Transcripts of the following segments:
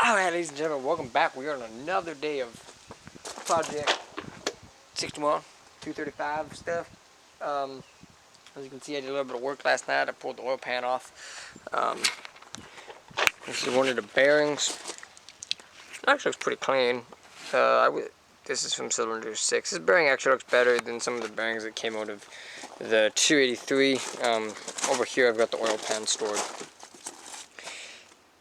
Alright, ladies and gentlemen, welcome back. We are on another day of Project 61, 235 stuff. As you can see, I did a little bit of work last night. I pulled the oil pan off. This is one of the bearings. It actually looks pretty clean. This is from cylinder 6. This bearing actually looks better than some of the bearings that came out of the 283. Over here I've got the oil pan stored.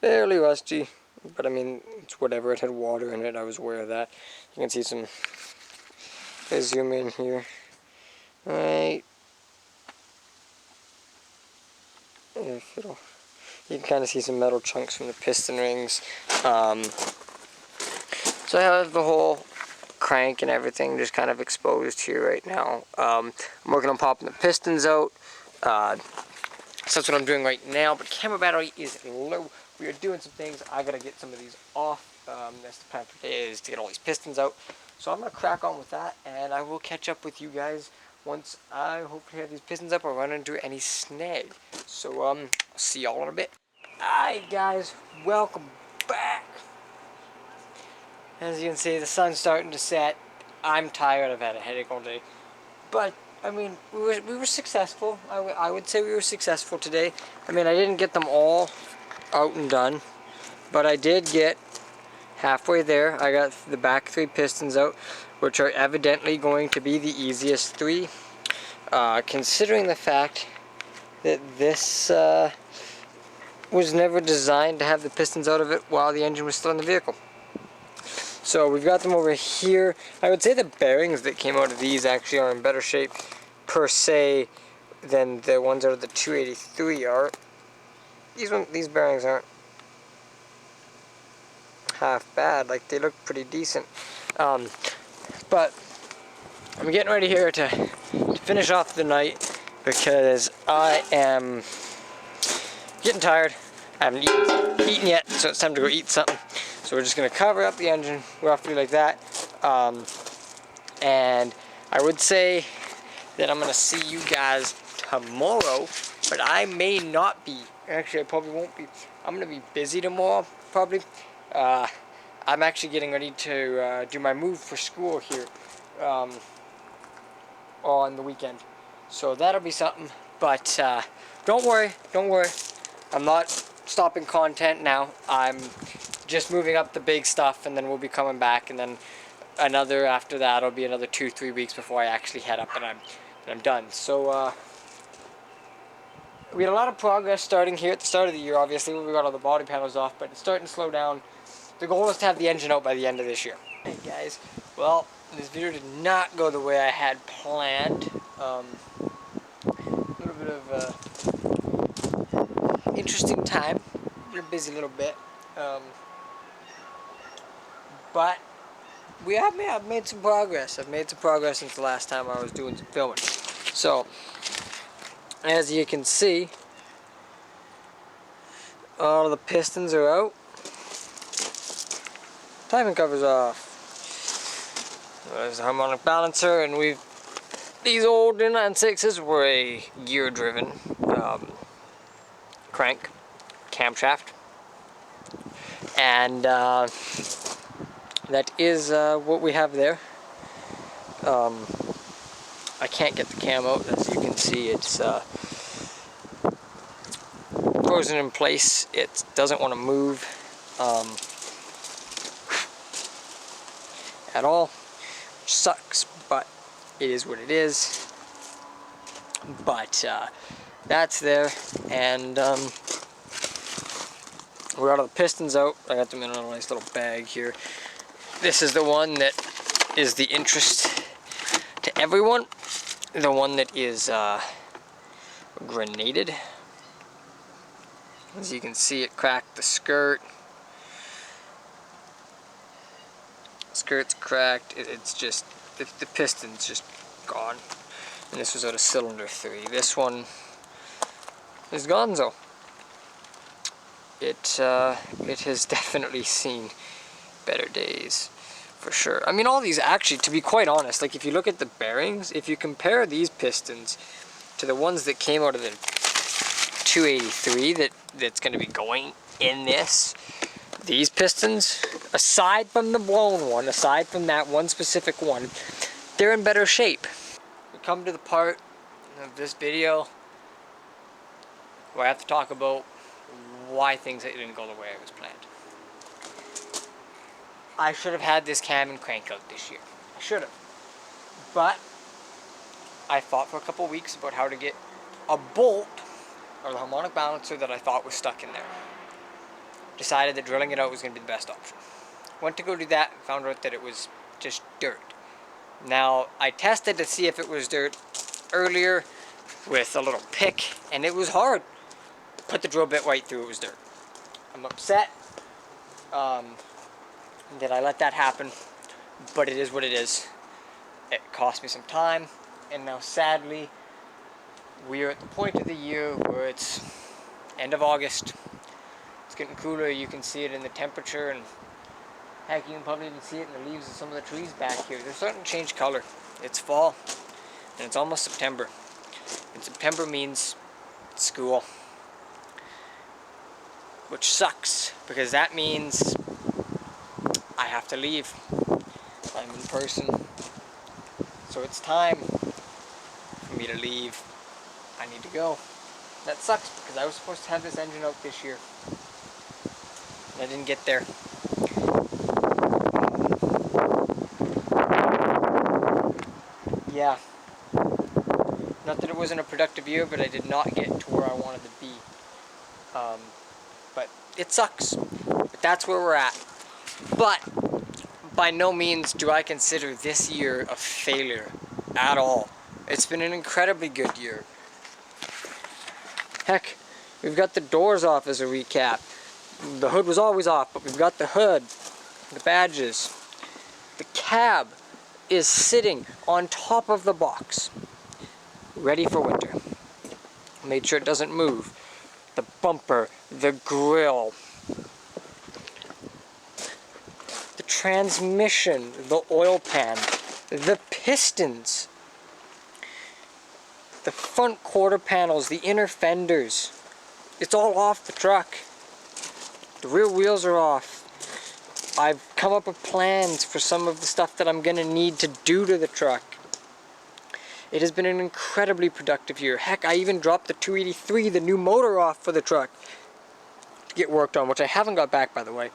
Fairly rusty, but I mean, it's whatever. It had water in it. I was aware of that. You can see some. If I zoom in here, right? If it'll, you can kind of see some metal chunks from the piston rings. So I have the whole crank and everything just kind of exposed here right now. I'm working on popping the pistons out. So that's what I'm doing right now. But camera battery is low. We are doing some things. I gotta get some of these off. That's the plan for today, is to get all these pistons out. So I'm gonna crack on with that, and I will catch up with you guys once I hopefully have these pistons up or run into any snag. So I'll see y'all in a bit. Alright guys, welcome back. As you can see, the sun's starting to set. I'm tired. I've had a headache all day, but I mean, we were successful. I would say we were successful today. I mean, I didn't get them all out and done, but I did get halfway there. I got the back 3 pistons out, which are evidently going to be the easiest 3, considering the fact that this was never designed to have the pistons out of it while the engine was still in the vehicle. So we've got them over here. I would say the bearings that came out of these actually are in better shape per se than the ones out of the 283 are. These bearings aren't half bad. Like, they look pretty decent. But I'm getting ready here to finish off the night because I am getting tired. I haven't eaten yet, so it's time to go eat something. So we're just going to cover up the engine roughly like that. And I would say that I'm going to see you guys tomorrow, but I may not be. Actually, I probably won't be. I'm going to be busy tomorrow, probably. I'm actually getting ready to do my move for school here on the weekend. So that'll be something. But don't worry. I'm not stopping content now. I'm just moving up the big stuff, and then we'll be coming back, and then after that it'll be another 2-3 weeks before I actually head up and I'm done. So we had a lot of progress starting here at the start of the year. Obviously, we got all the body panels off, but it's starting to slow down. The goal is to have the engine out by the end of this year. Hey guys, well, this video did not go the way I had planned. A little bit of interesting time. We're busy a little bit. But I've made some progress. I've made some progress since the last time I was doing some filming. So, as you can see, all of the pistons are out. Timing cover's off. There's the harmonic balancer, and these old inline 6s were a gear-driven crank, camshaft, and that is what we have there. I can't get the cam out. As you can see, it's frozen in place. It doesn't want to move at all, which sucks, but it is what it is. But that's there, and we got all the pistons out. I got them in a nice little bag here. This is the one that is the interest to everyone. The one that is grenaded. As you can see, it cracked the skirt. Skirt's cracked. It's just, the piston's just gone. And this was out of cylinder 3. This one is gonzo. It has definitely seen better days, for sure. I mean, all these actually, to be quite honest, like if you look at the bearings, if you compare these pistons to the ones that came out of the 283 that's going to be going in this, these pistons, aside from the blown one, aside from that one specific one, they're in better shape. We come to the part of this video where I have to talk about why things didn't go the way it was planned. I should have had this cam and crank out this year. I should have. But I thought for a couple weeks about how to get a bolt or the harmonic balancer that I thought was stuck in there. Decided that drilling it out was going to be the best option. Went to go do that and found out that it was just dirt. Now, I tested to see if it was dirt earlier with a little pick, and it was hard. Put the drill bit right through, it was dirt. I'm upset that I let that happen, but it is what it is. It cost me some time, and now sadly, we are at the point of the year where it's end of August. It's getting cooler, you can see it in the temperature, and heck, you can probably even see it in the leaves of some of the trees back here. They're starting to change color. It's fall, and it's almost September. And September means school. Which sucks, because that means I have to leave. I'm in person. So it's time for me to leave. I need to go. That sucks, because I was supposed to have this engine out this year. And I didn't get there. Yeah. Not that it wasn't a productive year, but I did not get to where I wanted to be. But it sucks. But that's where we're at. But by no means do I consider this year a failure at all. It's been an incredibly good year. Heck, we've got the doors off as a recap. The hood was always off, but we've got the hood, the badges. The cab is sitting on top of the box, ready for winter. Made sure it doesn't move. The bumper, the grill, the transmission, the oil pan, the pistons, the front quarter panels, the inner fenders. It's all off the truck. The rear wheels are off. I've come up with plans for some of the stuff that I'm going to need to do to the truck. It has been an incredibly productive year. Heck, I even dropped the 283, the new motor, off for the truck to get worked on, which I haven't got back, by the way.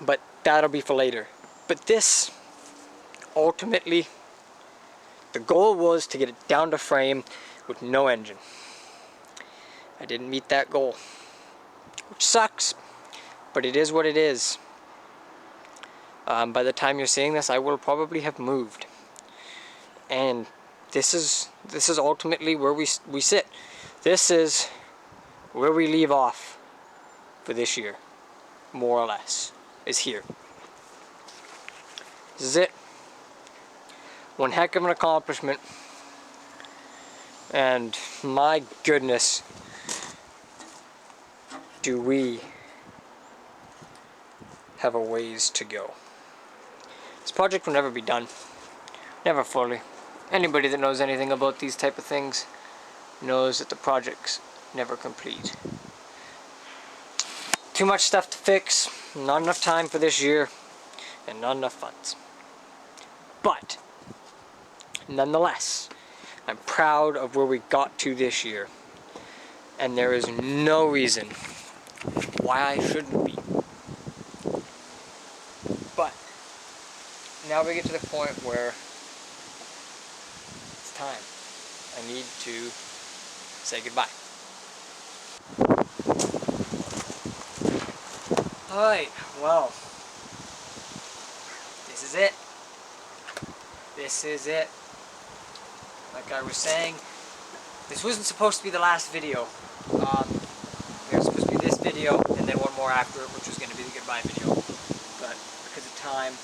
But that'll be for later. But this, ultimately, the goal was to get it down to frame with no engine. I didn't meet that goal, which sucks, but it is what it is. By the time you're seeing this, I will probably have moved. And this is ultimately where we sit. This is where we leave off for this year, more or less, is here. This is it. One heck of an accomplishment. And my goodness, do we have a ways to go. This project will never be done. Never fully. Anybody that knows anything about these type of things knows that the project's never complete. Too much stuff to fix, not enough time for this year, and not enough funds. But, nonetheless, I'm proud of where we got to this year. And there is no reason why I shouldn't be. But, now we get to the point where time. I need to say goodbye. Alright, well, this is it. This is it. Like I was saying, this wasn't supposed to be the last video. There was supposed to be this video and then one more after it, which was going to be the goodbye video. But because of time,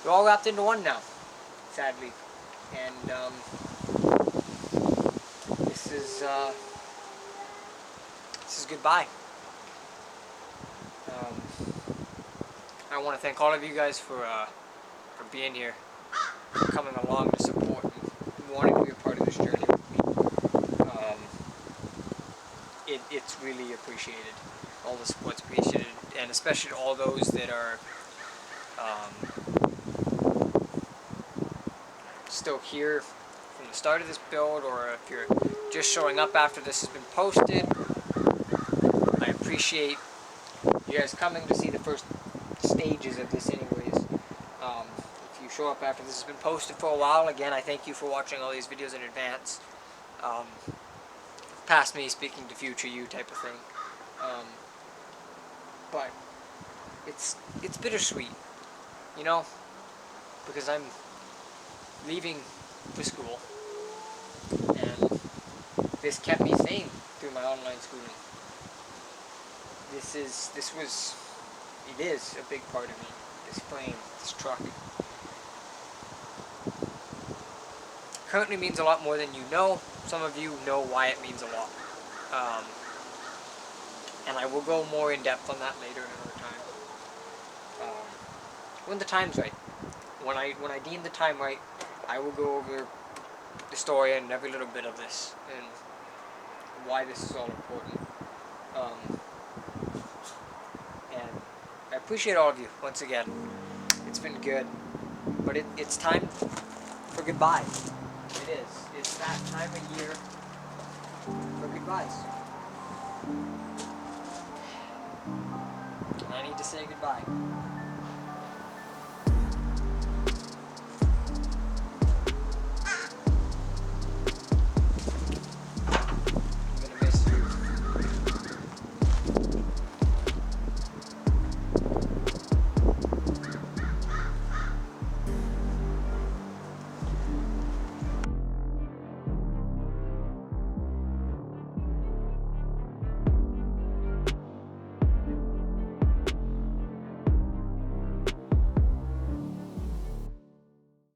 we're all wrapped into one now, sadly. And this is goodbye. I want to thank all of you guys for being here, for coming along to support and wanting to be a part of this journey with me. It's really appreciated. all the support's appreciated, and especially all those that are still here from the start of this build, or if you're just showing up after this has been posted. I appreciate you guys coming to see the first stages of this anyways. If you show up after this has been posted for a while, again, I thank you for watching all these videos in advance. Past me speaking to future you type of thing. But it's bittersweet, you know, because I'm leaving for school, and this kept me sane through my online schooling. It is a big part of me. This plane, this truck. Currently means a lot more than you know. Some of you know why it means a lot. And I will go more in depth on that later another time. When the time's right. When I deem the time right, I will go over the story and every little bit of this and why this is all important. And I appreciate all of you once again. It's been good, but it's time for goodbye. It is. It's that time of year for goodbyes. And I need to say goodbye.